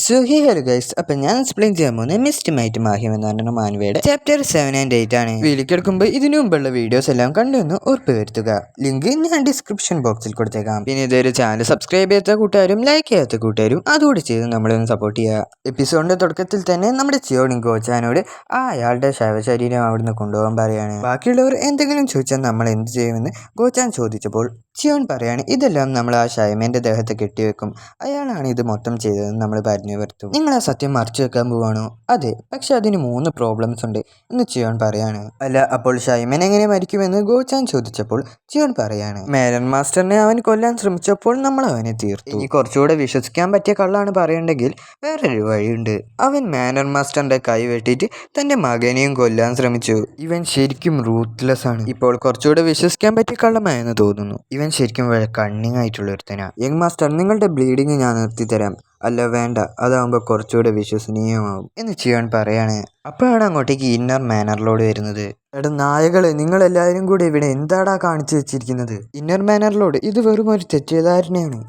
Hello guys, അപ്പൊ ഞാൻ explain ചെയ്യാൻ പോകുന്നത് മിസ്റ്റ് മൈറ്റ് മാഹിം എന്ന് പറഞ്ഞ മാൻവയുടെ ചാപ്റ്റർ 7 and 8 ആണ്. വീട്ടിലെടുക്കുമ്പോൾ ഇതിനു മുമ്പുള്ള വീഡിയോസ് എല്ലാം കണ്ടുവന്ന് ഉറപ്പ് വരുത്തുക. ലിങ്ക് ഞാൻ ഡിസ്ക്രിപ്ഷൻ ബോക്സിൽ കൊടുത്തേക്കാം. പിന്നെ ഇതൊരു ചാനൽ സബ്സ്ക്രൈബ് ചെയ്യാത്ത കൂട്ടുകാരും ലൈക്ക് ചെയ്യാത്ത കൂട്ടുകാരും അതുകൂടി ചെയ്ത് നമ്മളൊന്ന് സപ്പോർട്ട് ചെയ്യുക. എപ്പിസോഡിന്റെ തുടക്കത്തിൽ തന്നെ നമ്മുടെ ചിയോണി ഗോച്ചാനോട് അയാളുടെ ശവശരീരം അവിടുന്ന് കൊണ്ടുപോകാൻ പറയാണ്. ബാക്കിയുള്ളവർ എന്തെങ്കിലും ചോദിച്ചാൽ നമ്മൾ എന്ത് ചെയ്യുമെന്ന് ഗോച്ചാൻ ചോദിച്ചപ്പോൾ ചിയോൺ പറയാണ്, ഇതെല്ലാം നമ്മൾ ആ ഷൈമേന്റെ ദേഹത്തെ കെട്ടിവെക്കും, അയാളാണ് ഇത് മൊത്തം ചെയ്തതെന്ന് നമ്മൾ പറഞ്ഞു വരുത്തും. നിങ്ങൾ ആ സത്യം മറച്ചു വെക്കാൻ പോവാണോ? അതെ, പക്ഷെ അതിന് 3 പ്രോബ്ലംസ് ഉണ്ട് എന്ന് ചിയോൺ പറയാണ്. അല്ല, അപ്പോൾ ഷൈമൻ എങ്ങനെ മരിക്കുമെന്ന് ഗോച്ചാൻ ചോദിച്ചപ്പോൾ ചിയോൺ പറയാണ്, മേരൻ മാസ്റ്ററിനെ അവൻ കൊല്ലാൻ ശ്രമിച്ചപ്പോൾ നമ്മൾ അവനെ തീർത്തു. ഇനി കുറച്ചുകൂടെ വിശ്വസിക്കാൻ പറ്റിയ കള്ളാണ് പറയണ്ടെങ്കിൽ വേറൊരു വഴിയുണ്ട്. അവൻ മേനർ മാസ്റ്ററിന്റെ കൈ വെട്ടിയിട്ട് തന്റെ മകനെയും കൊല്ലാൻ ശ്രമിച്ചു. ഇവൻ ശരിക്കും റൂത്ത്ലെസ് ആണ്. ഇപ്പോൾ കുറച്ചുകൂടെ വിശ്വസിക്കാൻ പറ്റിയ കള്ളമായെന്ന് തോന്നുന്നു. ഇവൻ ശരിക്കും വളരെ കണ്ണിങ് ആയിട്ടുള്ള ഒരുത്തനാ. യങ് മാസ്റ്റർ, നിങ്ങളുടെ ബ്ലീഡിങ് ഞാൻ നിർത്തിത്തരാം. അല്ല വേണ്ട, അതാവുമ്പോൾ കുറച്ചുകൂടെ വിശ്വസനീയമാവും എന്ന് ചിയോൺ പറയാണ്. അപ്പോഴാണ് അങ്ങോട്ടേക്ക് ഇന്നർ മാനറിലോട് വരുന്നത്. എടാ നായകളെ, നിങ്ങളെല്ലാവരും കൂടി ഇവിടെ എന്താടാ കാണിച്ചു വെച്ചിരിക്കുന്നത്? ഇന്നർ മാനറിലോട് ഇത് വെറും ഒരു തെറ്റിദ്ധാരണയാണ്.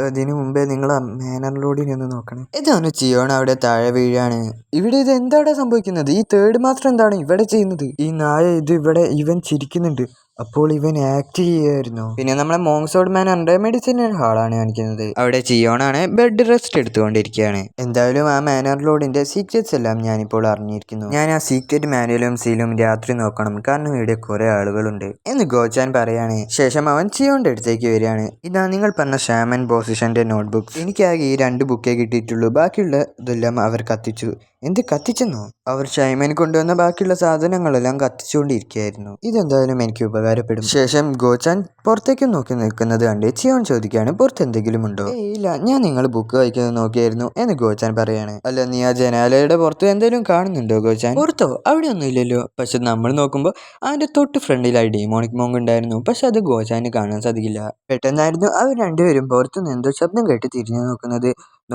അതിനു മുമ്പേ നിങ്ങൾ ആ മാനറിലോഡിനെ ഒന്ന് നോക്കണം. ഇതാണ് ചിയോൺ അവിടെ താഴെ വീഴാണ്. ഇവിടെ ഇത് എന്താടാ സംഭവിക്കുന്നത്? ഈ തേർഡ് മാസ്റ്റർ എന്താണ് ഇവിടെ ചെയ്യുന്നത്? ഈ നായ ഇത് ഇവിടെ ഇവൻ ചിരിക്കുന്നുണ്ട്. അപ്പോൾ ഇവൻ ആക്ട് ചെയ്യായിരുന്നു. പിന്നെ നമ്മളെ മോങ്സോഡ് മാനറിന്റെ മെഡിസിനൽ ഹാളാണ് കാണിക്കുന്നത്. അവിടെ ചിയോണാണ് ബെഡ് റെസ്റ്റ് എടുത്തുകൊണ്ടിരിക്കുകയാണ്. എന്തായാലും ആ മാനറിലോഡിന്റെ സീക്രറ്റ്സ് എല്ലാം ഞാനിപ്പോൾ അറിഞ്ഞിരിക്കുന്നു. ഞാൻ ആ സീക്രറ്റ് മാനുവലും സീലും രാത്രി നോക്കണം, കാരണം ഇവിടെ കുറെ ആളുകളുണ്ട് എന്ന് ഗോച്ചാൻ പറയാണ്. ശേഷം അവൻ ചിയോന്റെ അടുത്തേക്ക് വരികയാണ്. ഇതാ നിങ്ങൾ പറഞ്ഞ ഷാമൻ പൊസിഷന്റെ നോട്ട്ബുക്ക്. എനിക്കാകെ ഈ 2 ബുക്കേ കിട്ടിയിട്ടുള്ളൂ. ബാക്കിയുള്ള ഇതെല്ലാം അവർ കത്തിച്ചു. എന്ത് കത്തിച്ചെന്നോ? അവർ ഷൈമൻ കൊണ്ടുവന്ന ബാക്കിയുള്ള സാധനങ്ങളെല്ലാം കത്തിച്ചുകൊണ്ടിരിക്കുകയായിരുന്നു. ഇതെന്തായാലും എനിക്ക് ഉപകാരപ്പെടും. ശേഷം ഗോച്ചാൻ പുറത്തേക്ക് നോക്കി നിൽക്കുന്നത് കണ്ട് ചിയോൺ ചോദിക്കുകയാണ്, പുറത്ത് എന്തെങ്കിലും ഉണ്ടോ? ഇല്ല, ഞാൻ നിങ്ങൾ ബുക്ക് വായിക്കുന്നത് നോക്കിയായിരുന്നു എന്ന് ഗോച്ചാൻ പറയാണ്. അല്ല, നീ ആ ജനാലയുടെ പുറത്ത് എന്തെങ്കിലും കാണുന്നുണ്ടോ ഗോച്ചാൻ? പുറത്തോ? അവിടെ ഒന്നും ഇല്ലല്ലോ. പക്ഷെ നമ്മൾ നോക്കുമ്പോൾ അതിന്റെ തൊട്ട് ഫ്രണ്ടിലായി ഡീമോണിക് മോങ്ക് ഉണ്ടായിരുന്നു. പക്ഷെ അത് ഗോച്ചാന് കാണാൻ സാധിക്കില്ല. പെട്ടെന്നായിരുന്നു അവർ രണ്ടുപേരും പുറത്തുനിന്ന് എന്തോ ശബ്ദം കേട്ട് തിരിഞ്ഞു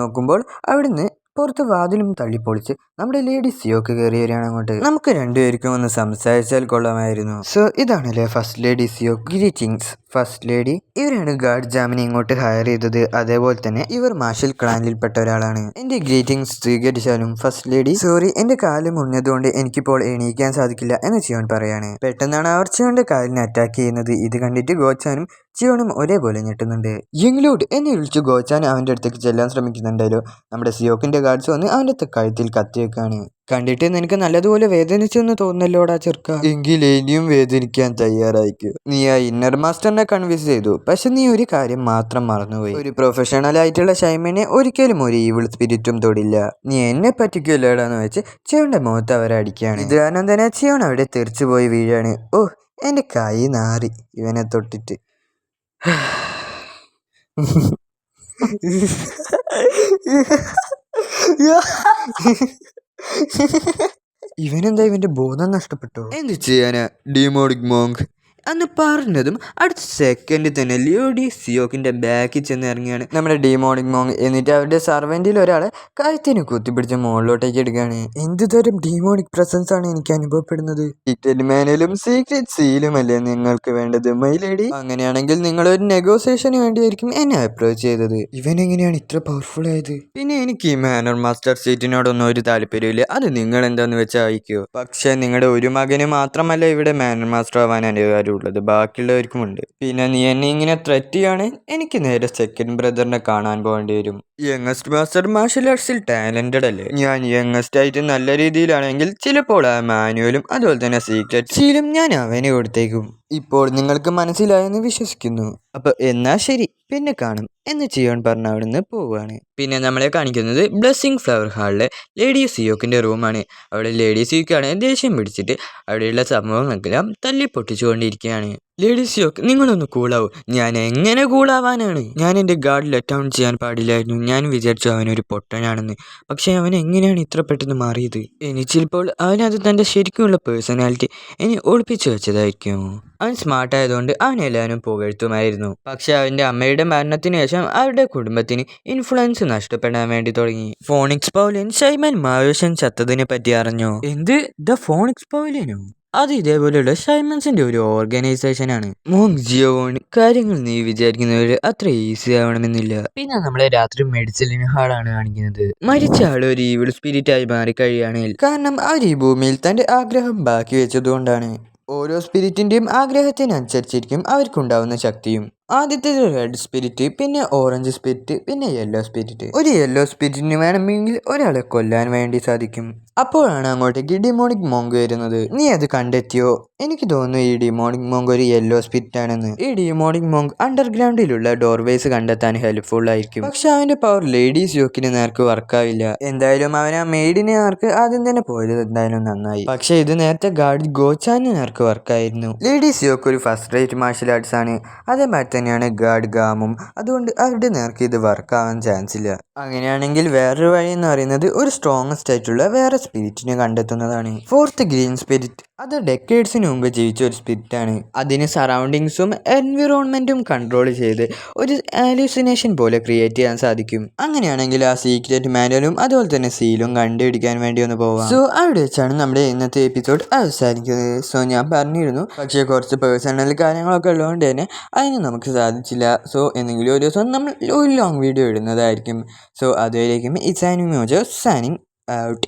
നോക്കുമ്പോൾ അവിടുന്ന് പുറത്ത് വാതിലും തള്ളിപ്പൊളിച്ച് നമ്മുടെ ലേഡി സിയോക്ക് കയറി വരികയാണ് അങ്ങോട്ട്. നമുക്ക് രണ്ടുപേർക്കും ഒന്ന് സംസാരിച്ചാൽ കൊള്ളാമായിരുന്നു. സോ ഇതാണല്ലേ ഫസ്റ്റ് ലേഡി സിയോക്ക്. Greetings first lady. ഇവരാണ് ഗാർഡ് ജാമിനെ ഇങ്ങോട്ട് ഹയർ ചെയ്തത്. അതേപോലെ തന്നെ ഇവർ മാർഷൽ ക്ലാനിൽപ്പെട്ട ഒരാളാണ്. എന്റെ ഗ്രീറ്റിംഗ്സ് സ്വീകരിച്ചാലും ഫസ്റ്റ് ലേഡി. സോറി, എന്റെ കാല് മുറിഞ്ഞതുകൊണ്ട് എനിക്കിപ്പോൾ എണീക്കാൻ സാധിക്കില്ല എന്ന് ചിയോൺ പറയാണ്. പെട്ടെന്നാണ് അവർ ചിയോന്റെ കാലിനെ അറ്റാക്ക് ചെയ്യുന്നത്. ഇത് കണ്ടിട്ട് ഗോച്ചാനും ചിയോണും ഒരേപോലെ ഞെട്ടുന്നുണ്ട്. യങ് ലോഡ് എന്ന് വിളിച്ചു ഗോച്ചാൻ അവന്റെ അടുത്തേക്ക് ചെല്ലാൻ ശ്രമിക്കുന്നുണ്ടല്ലോ. നമ്മുടെ സിയോക്കിന്റെ ഗാർഡ്സ് വന്ന് അവന്റെ കഴുത്തിൽ കത്തിവെക്കാണ്. കണ്ടിട്ട് നിനക്ക് നല്ലതുപോലെ വേദനിച്ചെന്ന് തോന്നല്ലോടാ ചെറുക്ക. എങ്കിൽ ഇനിയും വേദനിക്കാൻ തയ്യാറായിക്കോ. നീ ആ ഇന്നർ മാസ്റ്ററിനെ കൺവിൻസ് ചെയ്തു, പക്ഷെ നീ ഒരു കാര്യം മാത്രം മറന്നുപോയി. ഒരു പ്രൊഫഷണൽ ആയിട്ടുള്ള ഷൈമനെ ഒരിക്കലും ഒരു ഈവിൾ സ്പിരിറ്റും തൊടില്ല. നീ എന്നെ പറ്റിക്കില്ലടാന്ന് വെച്ച് ചിയോന്റെ മുഖത്ത് അവരടിക്കുകയാണ്. ഇത് കാരണം തന്നെ ചിയോൺ അവിടെ തെറിച്ചു പോയി വീഴാണ്. ഓ, എന്റെ കൈ നാറി ഇവനെ തൊട്ടിട്ട്. ഇവനെന്താ, ഇവന്റെ ബോധം നഷ്ടപ്പെട്ടോ? എന്ത് ചെയ്യാനാ ഡീമോണിക് മോങ്ക് അന്ന് പറഞ്ഞതും അടുത്ത സെക്കൻഡിൽ തന്നെ ലിയോഡി സിയോക്കിന്റെ ബാക്കിൽ ചെന്ന് ഇറങ്ങിയാണ് നമ്മുടെ ഡീമോണിക് മോങ്. എന്നിട്ട് അവരുടെ സർവന്റിൽ ഒരാളെ കഴുത്തിന് കുത്തിപ്പിടിച്ച് മുകളിലോട്ടേക്ക് എടുക്കുകയാണ്. എന്ത് തരം ഡീമോണിക് പ്രസൻസ് ആണ് എനിക്ക് അനുഭവപ്പെടുന്നത്? സീക്രട്ട് മാനുവലും സീക്രട്ട് സീലും അല്ലേ നിങ്ങൾക്ക് വേണ്ടത് മൈ ലേഡി? അങ്ങനെയാണെങ്കിൽ നിങ്ങൾ ഒരു നെഗോസിയേഷന് വേണ്ടിയായിരിക്കും എന്നെ അപ്രോച്ച് ചെയ്തത്. ഇവൻ എങ്ങനെയാണ് ഇത്ര പവർഫുൾ ആയത്? പിന്നെ എനിക്ക് ഈ മാനർ മാസ്റ്റർ സീറ്റിനോടൊന്നും ഒരു താല്പര്യമില്ല. അത് നിങ്ങൾ എന്താന്ന് വെച്ചാൽ അയക്കോ. പക്ഷെ നിങ്ങളുടെ ഒരു മകന് മാത്രമല്ല ഇവിടെ മാനർ മാസ്റ്റർ ആവാൻ അനുകാരം ഉള്ളത്, ബാക്കിയുള്ളവർക്കും ഉണ്ട്. പിന്നെ നീ എന്നെ ഇങ്ങനെ ത്രെറ്റ് ചെയ്യാണ്, എനിക്ക് നേരെ സെക്കൻഡ് ബ്രദറിനെ കാണാൻ പോകേണ്ടി വരും. യങ്ങസ്റ്റ് മാസ്റ്റർ മാർഷൽ ആർട്സിൽ ടാലന്റഡ് അല്ലേ? ഞാൻ യങ്ങസ്റ്റ് ആയിട്ട് നല്ല രീതിയിലാണെങ്കിൽ ചിലപ്പോൾ ആ മാനുവലും അതുപോലെ തന്നെ സീക്രട്ട് സീലും ഞാൻ അവന് കൊടുത്തേക്കും. ഇപ്പോൾ നിങ്ങൾക്ക് മനസ്സിലായെന്ന് വിശ്വസിക്കുന്നു. അപ്പൊ എന്നാ ശരി, പിന്നെ കാണും എന്ന് ചിയോൺ പറഞ്ഞ അവിടുന്ന് പോവുകയാണ്. പിന്നെ നമ്മളെ കാണിക്കുന്നത് ബ്ലെസ്സിങ് ഫ്ലവർ ഹാളിലെ ലേഡി സിയോക്കിന്റെ റൂമാണ്. അവിടെ ലേഡി സിയോക്കാണ് ദേഷ്യം പിടിച്ചിട്ട് അവിടെയുള്ള സംഭവങ്ങളെല്ലാം തല്ലി പൊട്ടിച്ചുകൊണ്ടിരിക്കുകയാണ്. ലേഡി സിയോക്ക്, നിങ്ങളൊന്ന് കൂളാവും. ഞാൻ എങ്ങനെ കൂളാവാനാണ്? ഞാൻ എൻ്റെ ഗാർഡ് ലെറ്റ് ഡൗൺ ചെയ്യാൻ പാടില്ലായിരുന്നു. ഞാൻ വിചാരിച്ചു അവനൊരു പൊട്ടനാണെന്ന്. പക്ഷെ അവൻ എങ്ങനെയാണ് ഇത്ര പെട്ടെന്ന് മാറിയത്? ഇനി ചിലപ്പോൾ അവനത് തൻ്റെ ശരിക്കുമുള്ള പേഴ്സണാലിറ്റി ഇനി ഒളിപ്പിച്ചു വെച്ചതായിരിക്കും. അവൻ സ്മാർട്ട് ആയതുകൊണ്ട് അവനെല്ലാവരും പുകഴ്ത്തുമായിരുന്നു. പക്ഷെ അവൻ്റെ അമ്മയുടെ മരണത്തിന് ശേഷം അവരുടെ കുടുംബത്തിന് ഇൻഫ്ലുവൻസ് നഷ്ടപ്പെടാൻ വേണ്ടി തുടങ്ങി. ഫോണിക്സ് പൗലിൻ ഷൈമൻ മാവേഷൻ ചത്തതിനെ പറ്റി അറിഞ്ഞോ? എന്ത്? ദ ഫോണിക്സ് പൗലിനോ? അത് ഇതേപോലെയുള്ള ഷൈമൺസിന്റെ ഒരു ഓർഗനൈസേഷൻ ആണ്. മോങ്ക് ജിയോൺ കാര്യങ്ങൾ നീ വിചാരിക്കുന്നവര് അത്ര ഈസി ആവണമെന്നില്ല. പിന്നെ നമ്മളെ രാത്രി മെഡിസിൻ ഹാളാണ് കാണിക്കുന്നത്. മരിച്ച ആള് ഒരു ഈവിൾ സ്പിരിറ്റ് ആയി മാറിക്കഴിയുകയാണെങ്കിൽ കാരണം അവർ ഈ ഭൂമിയിൽ തന്റെ ആഗ്രഹം ബാക്കി വെച്ചതുകൊണ്ടാണ്. ഓരോ സ്പിരിറ്റിന്റെയും ആഗ്രഹത്തിനനുസരിച്ചിരിക്കും അവർക്കുണ്ടാവുന്ന ശക്തിയും. ആദ്യത്തേത് റെഡ് സ്പിരിറ്റ്, പിന്നെ ഓറഞ്ച് സ്പിരിറ്റ്, പിന്നെ യെല്ലോ സ്പിരിറ്റ്. ഒരു യെല്ലോ സ്പിരിറ്റിന് വേണമെങ്കിൽ ഒരാളെ കൊല്ലാൻ വേണ്ടി സാധിക്കും. അപ്പോഴാണ് അങ്ങോട്ടേക്ക് ഡിമോണിക് മോങ്ക് വരുന്നത്. നീ അത് കണ്ടെത്തിയോ? എനിക്ക് തോന്നുന്നു ഈ ഡിമോണിക് മോങ്ക് ഒരു യെല്ലോ സ്പിരിറ്റ് ആണെന്ന്. ഈ ഡിമോണിക് മോങ്ക് അണ്ടർഗ്രൗണ്ടിലുള്ള ഡോർവേസ് കണ്ടെത്താൻ ഹെൽപ്ഫുൾ ആയിരിക്കും. പക്ഷെ അവന്റെ പവർ ലേഡീസ് യോക്കിന് നേർക്ക് വർക്കാവില്ല. എന്തായാലും അവൻ ആ മെയ്ഡിനെ നേർക്ക് ആദ്യം തന്നെ പോയത് എന്തായാലും നന്നായി. പക്ഷെ ഇത് നേരത്തെ ഗാർഡ് ഗോച്ചാന് നേർക്ക് വർക്കായിരുന്നു. ലേഡീസ് യോക്ക് ഒരു ഫസ്റ്റ് റേറ്റ് മാർഷൽ ആർട്സ് ആണ്. അതേമാതിരി തന്നെയാണ് ഗാർഡ് ഗാമും. അതുകൊണ്ട് അവരുടെ നേർക്ക് ഇത് വർക്ക് ആവാൻ ചാൻസ് ഇല്ല. അങ്ങനെയാണെങ്കിൽ വേറൊരു വഴി എന്ന് പറയുന്നത് ഒരു സ്ട്രോങ്ങസ്റ്റ് ആയിട്ടുള്ള വേറെ സ്പിരിറ്റിനെ കണ്ടെത്തുന്നതാണ്. ഫോർത്ത് ഗ്രീൻ സ്പിരിറ്റ് അത് ഡെക്കേഡ്സിന് മുമ്പ് ജീവിച്ച ഒരു സ്പിരിറ്റ് ആണ്. അതിന് സറൗണ്ടിങ്സും എൻവിറോൺമെന്റും കൺട്രോൾ ചെയ്ത് ഒരു ഹാലൂസിനേഷൻ പോലെ ക്രിയേറ്റ് ചെയ്യാൻ സാധിക്കും. അങ്ങനെയാണെങ്കിൽ ആ സീക്രറ്റ് മാനുവലും അതുപോലെ തന്നെ സീലും കണ്ടുപിടിക്കാൻ വേണ്ടി ഒന്ന് പോവാം. സോ അവിടെ വെച്ചാണ് നമ്മുടെ ഇന്നത്തെ എപ്പിസോഡ് അവസാനിക്കുന്നത്. സോ ഞാൻ പറഞ്ഞിരുന്നു, പക്ഷേ കുറച്ച് പേഴ്സണൽ കാര്യങ്ങളൊക്കെ ഉള്ളതുകൊണ്ട് തന്നെ അതിന് നമുക്ക് സാധിച്ചില്ല. സോ എന്തെങ്കിലും ഒരു ദിവസം നമ്മൾ ഒരു ലോങ് വീഡിയോ ഇടുന്നതായിരിക്കും. സോ അതുവരേക്കും it's Annie mojo signing out.